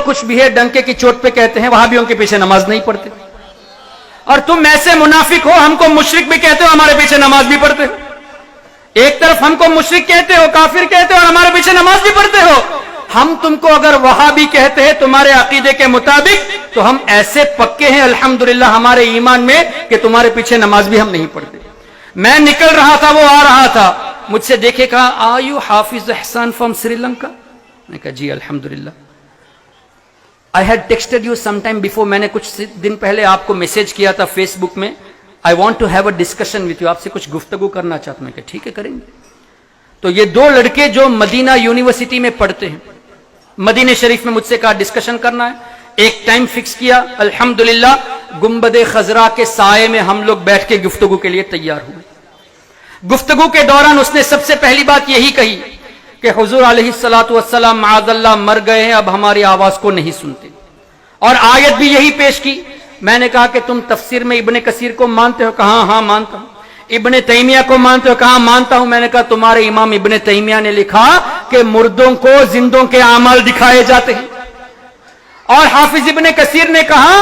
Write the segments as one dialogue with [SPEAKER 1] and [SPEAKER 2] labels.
[SPEAKER 1] कुछ भी है डंके की चोट पे कहते हैं वहाबियों के पीछे नमाज नहीं पढ़ते, और तुम ऐसे मुनाफिक हो, हमको मुशरिक भी कहते हो, हमारे पीछे नमाज भी पढ़ते हो। एक तरफ हमको मुशरिक कहते हो, काफिर कहते हो, और हमारे पीछे नमाज भी पढ़ते हो। हम तुमको अगर वहाबी कहते हैं तुम्हारे अकीदे के मुताबिक, तो हम ऐसे पक्के हैं अल्हम्दुलिल्लाह हमारे ईमान में कि तुम्हारे पीछे नमाज भी हम नहीं पढ़ते। मैं निकल रहा था, वो आ रहा था, मुझसे देखे, कहा आर यू हाफिज एहसान फ्रॉम श्रीलंका? मैं कहा जी अल्हम्दुलिल्लाह। I had texted you some time before, मैंने कुछ दिन पहले आपको मैसेज किया था फेसबुक में, I want to have a discussion with you, आपसे कुछ गुफ्तगू करना चाहता हूं। ठीक है करेंगे। तो ये दो लड़के जो मदीना यूनिवर्सिटी में पढ़ते हैं, मदीने शरीफ में मुझसे कहा डिस्कशन करना है। एक टाइम फिक्स किया, अल्हम्दुलिल्लाह गुंबदे खजरा के साए में हम लोग बैठ के गुफ्तगू के लिए तैयार हुए। गुफ्तगू के दौरान उसने सबसे पहली बात यही कही कि हुजूर अलैहिस्सलातु वस्सलाम माअज़ल्लाह मर गए हैं, अब हमारी आवाज को नहीं सुनते, और आयत भी यही पेश की। मैंने कहा कि तुम तफसीर में इब्ने कसीर को मानते हो? कहा हाँ मानता हूं। इब्ने तैमिया को मानते हो? कहा मानता हूं। मैंने कहा तुम्हारे इमाम इब्ने तैमिया ने लिखा कि मुर्दों को जिंदों के आमाल दिखाए जाते हैं, और हाफिज इब्ने कसीर ने कहा,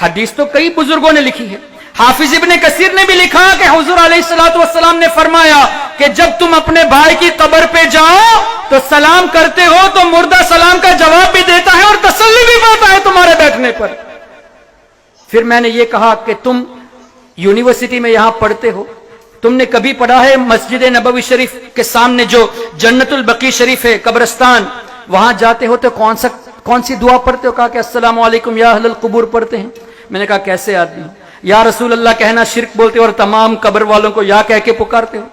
[SPEAKER 1] हदीस तो कई बुजुर्गों ने लिखी है, हाफिज इब्ने कसीर ने भी लिखा कि हुजूर अलैहिस्सलातु वस्सलाम ने फरमाया कि जब तुम अपने भाई की कब्र पे जाओ तो सलाम करते हो तो मुर्दा सलाम का जवाब भी देता है और तसल्ली भी पाता है तुम्हारे बैठने पर। फिर मैंने ये कहा कि तुम यूनिवर्सिटी में यहां पढ़ते हो, तुमने कभी पढ़ा है मस्जिद नबवी शरीफ के सामने जो जन्नतुल बकी शरीफ है कब्रिस्तान, वहां जाते हो तो कौन सी दुआ पढ़ते हो? कहा कि अस्सलामु अलैकुम या अहलल कुबूर पढ़ते हैं। मैंने कहा कैसे आदमी, या रसूल अल्लाह कहना शिर्क बोलते हो और तमाम कब्र वालों को या कह के पुकारते हो।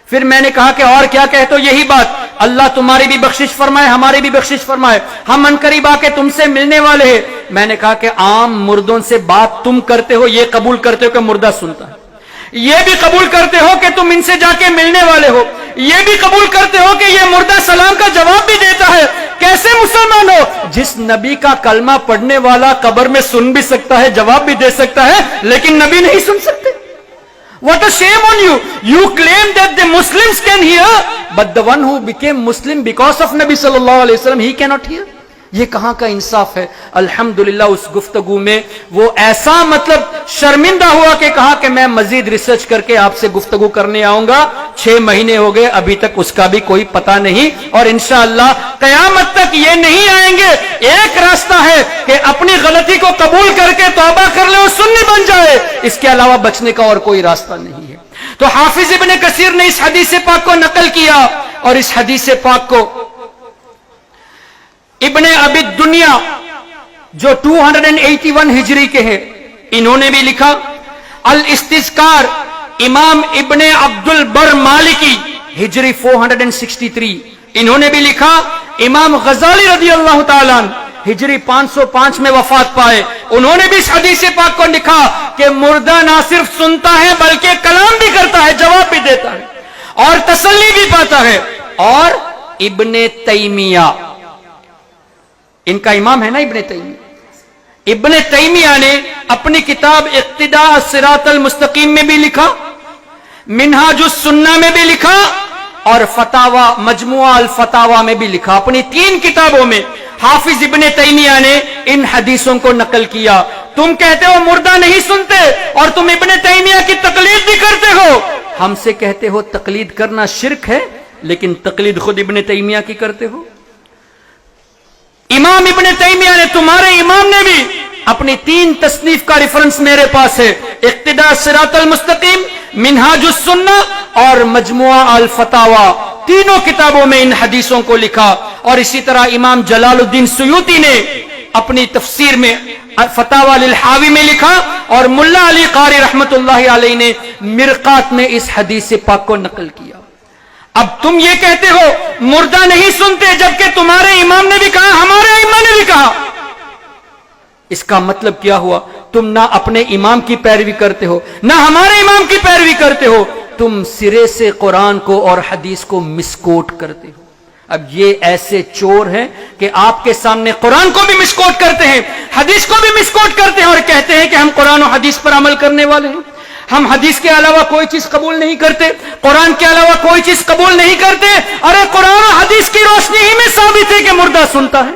[SPEAKER 1] फिर मैंने कहा कि और क्या कहते हो? यही बात, अल्लाह तुम्हारी भी बख्शिश फरमाए हमारी भी बख्शिश फरमाए, हम अनकरीब आके तुमसे मिलने वाले हैं। मैंने कहा कि आम मुर्दों से बात तुम करते हो, ये कबूल करते हो कि मुर्दा सुनता है, ये भी कबूल करते हो कि तुम इनसे जाके मिलने वाले हो, ये भी कबूल करते हो कि ये मुर्दा सलाम का जवाब भी देता है। कैसे मुसलमान हो? जिस नबी का कलमा पढ़ने वाला कब्र में सुन भी सकता है, जवाब भी दे सकता है, लेकिन नबी नहीं सुन सकते। What a shame on you! You claim that the Muslims can hear, but the one who became Muslim because of Nabi sallallahu alaihi wasallam, he cannot hear. ये कहां का इंसाफ है? अल्हम्दुलिल्लाह उस गुफ्तगू में वो ऐसा मतलब शर्मिंदा हुआ कि कहा कि मैं मजीद रिसर्च करके आपसे गुफ्तगू करने आऊंगा। 6 महीने हो गए, अभी तक उसका भी कोई पता नहीं, और इंशाअल्लाह कयामत तक ये नहीं आएंगे। एक रास्ता है कि अपनी गलती को कबूल करके तौबा कर ले और सुन्नी बन जाए, इसके अलावा बचने का और कोई रास्ता नहीं है। तो हाफिज इब्ने कसीर ने इस हदीस पाक को नकल किया, और इस हदीस पाक को इब्ने अबी दुनिया जो 281 हिजरी के हैं, इन्होंने भी लिखा। अल इस्तिज़कार इमाम इब्ने अब्दुल बर मालिकी हिजरी 463, इन्होंने भी लिखा। इमाम गजाली रज़ी अल्लाह ताला हिजरी 505 में वफात पाए, उन्होंने भी इस हदीस पाक को लिखा कि मुर्दा ना सिर्फ सुनता है बल्कि कलाम भी करता है, जवाब भी देता है और तसल्ली भी पाता है। और इब्ने तैमिया, इनका इमाम है ना इब्ने तैमिया, इब्ने तैमिया ने अपनी किताब इक्तिदा सिरातल मुस्तकीम में भी लिखा, मिनहाजुस सुन्ना में भी लिखा, और फतावा मजमुआ अल फतावा में भी लिखा। अपनी 3 किताबों में हाफिज इब्ने तैमिया ने इन हदीसों को नकल किया। तुम कहते हो मुर्दा नहीं सुनते, और तुम इब्ने तैमिया की तकलीद भी करते हो। हमसे कहते हो तकलीद करना शिर्क है, लेकिन तकलीद खुद इब्ने तैमिया की करते हो। इमाम इब्ने तैमिया ने, तुम्हारे इमाम ने भी अपनी 3 तसनीफ का रेफरेंस मेरे पास है, इक्तिदा सिरातल मुस्तकीम, मिनहाजुस सुन्ना और मजमुआ अल फतावा, तीनों किताबों में इन हदीसों को लिखा। और इसी तरह इमाम जलालुद्दीन सुयूती ने अपनी तफसीर में फतावा लिल हावी में लिखा, और मुल्ला अली कारी रहमतुल्लाहि अलैहि ने मिरकात में इस हदीस पाक को नकल किया। अब तुम ये कहते हो मुर्दा नहीं सुनते, जबकि तुम्हारे इमाम ने भी कहा, हमारे इमाम ने भी कहा। इसका मतलब क्या हुआ? तुम ना अपने इमाम की पैरवी करते हो, ना हमारे इमाम की पैरवी करते हो, तुम सिरे से कुरान को और हदीस को मिसकोट करते हो। अब ये ऐसे चोर हैं कि आपके सामने कुरान को भी मिसकोट करते हैं, हदीस को भी मिसकोट करते हैं, और कहते हैं कि हम कुरान और हदीस पर अमल करने वाले हैं, हम हदीस के अलावा कोई चीज कबूल नहीं करते, कुरान के अलावा कोई चीज कबूल नहीं करते। अरे कुरान और हदीस की रोशनी ही में साबित है कि मुर्दा सुनता है।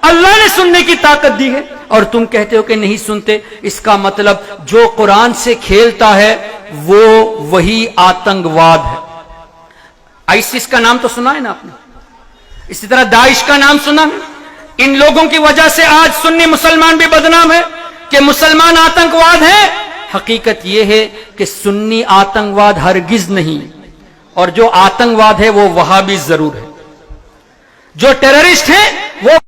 [SPEAKER 1] اللہ نے سننے کی طاقت دی ہے اور تم کہتے ہو کہ نہیں سنتے. اس کا مطلب جو قرآن سے کھیلتا ہے وہ وہی آتنکواد ہے. آئیسس کا نام تو سنا ہے نا آپ نے, اسی طرح داعش کا نام سنا ہے. ان لوگوں کی وجہ سے آج سنی مسلمان بھی بدنام ہے کہ مسلمان آتنکواد ہیں. حقیقت یہ ہے کہ سنی آتنکواد ہرگز نہیں, اور جو آتنکواد ہے وہ وہابی ضرور ہے. جو ٹیررسٹ ہیں وہ